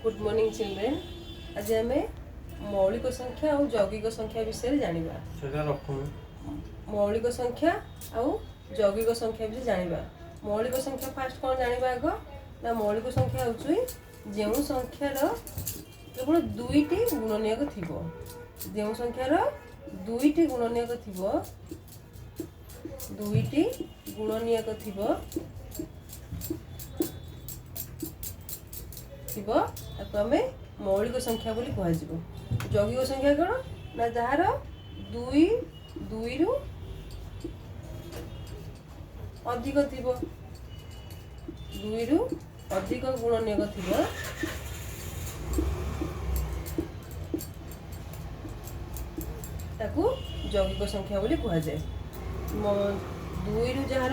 Good morning children. आज आम मौलिक संख्या और यौगिक संख्या विषय जाना। मौलिक संख्या और यौगिक संख्या विषय जाना। मौलिक संख्या फास्ट कौन जाना आग ना मौलिक संख्या हूँ जो संख्यार केवल दुईटी गुणनीयक थी। जो संख्यार दुईटी गुणनीयक थी दुईटी गुणनीयक आम मौलिक संख्या बोली कह। यौगिक संख्या कौन ना जार दुई दुई रु अधिक थी दुई रु अधिक गुणनीयक थी ताकू यौगिक संख्या बोली कह जाए। दुई रु जार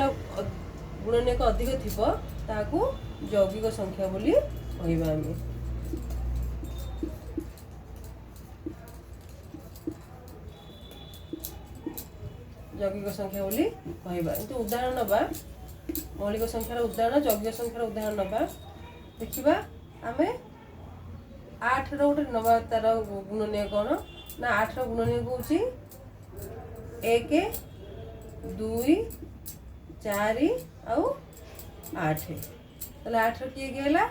गुणनीयक अधिक थी ताकू यौगिक संख्या बोली कहवा। आम यौगिक संख्या बोली कहवा। एमती उदाहरण नवा मौलिक संख्यार उदाहरण यौगिक संख्यार उदाहरण नवा देखा। आम 8 रोटे नवा तार गुणनीय कौन ना 8 गुणनीय हूँ 1 2 4 आउ 8। ताले 8 किए गला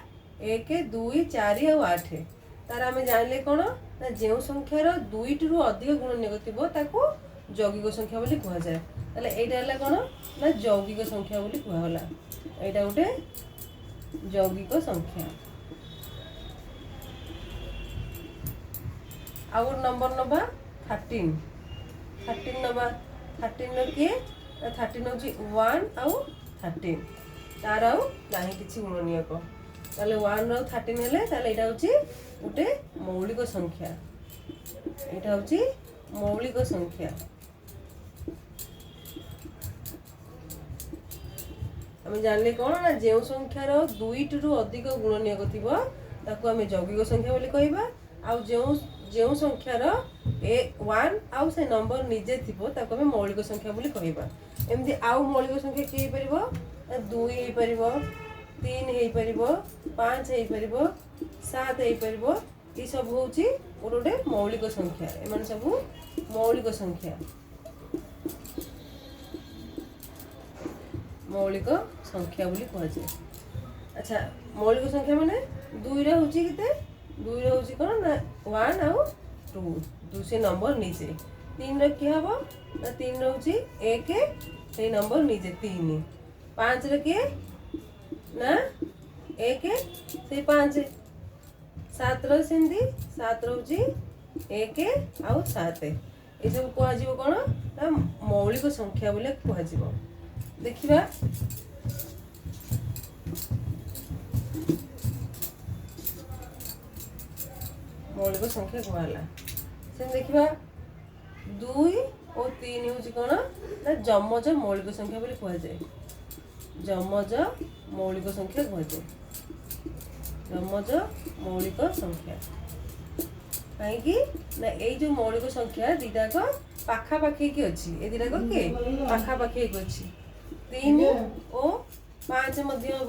1 2 4 आउ 8 तार आम जान कौन ना जो संख्यार दुईटी रु अधिक गुणनीयक थी ताकू यौगिक संख्या बोली कह जाए। ताले एटा कौन ना यौगिक संख्या बोली कहला। एटा गोटे यौगिक संख्या। आउ नंबर नवा 13 नवा 13 किए 13 हूँ 1 आउ 13 तार आउ ना कि गुणनीयक। ताले 1 रु 13 हेले ताले एटा हूँ गोटे मौलिक संख्या। एटा हूँ मौलिक संख्या। आम जानले कौन ना जो संख्यार दुईटी रु अधिक गुणनीयक थी ताकू आम यौगिक संख्या बोली कहवा। आउ जो संख्यार 1 आउ से नंबर निजे थी ताकू आम मौलिक संख्या बोली कहवा। एमती आउ मौलिक संख्या किए पार 2 हो पार 3 हो पार 5 हो पार 7 हो पार। ये सब हूँ गोटे मौलिक संख्या। एम सब मौलिक संख्या। मौलिक संख्या बोली कह जाए। अच्छा मौलिक संख्या माने 2 हूँ के 2 हूँ कौन ना 1 आउ 2 से नंबर निजे। 3 किए हम ना 3 हूँ 1 से नंबर निजे 3। 5 किए ना 1 से 5। 7 सेमती 7 हूँ 1 आउ 7। ये सब कह कौन ना मौलिक संख्या बोले कह। देखिबा मौलिक संख्या कहला से देखिबा 2 और 3 हूँ कौन ना जमज मौलिक संख्या बोली कह जाए। जमज मौलिक संख्या कह जाए। जमज मौलिक संख्या कहीं ना ये जो मौलिक संख्या दीटाक पाखापाखी की अच्छी। ये दीटाक किए पाखापाखी अच्छी 3 और 5 मध्य हम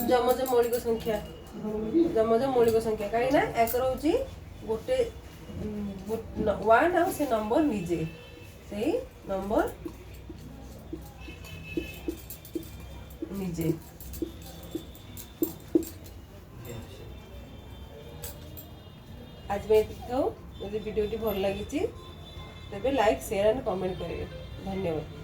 जमज मौलिक संख्या। जमज मौलिक संख्या कहीं ना एक हूँ गोटे 1 आउ से नंबर निजे से नंबर निजे। आज मैं यदि वीडियो भल लगी तेज लाइक शेयर एंड कमेंट करेंगे। धन्यवाद।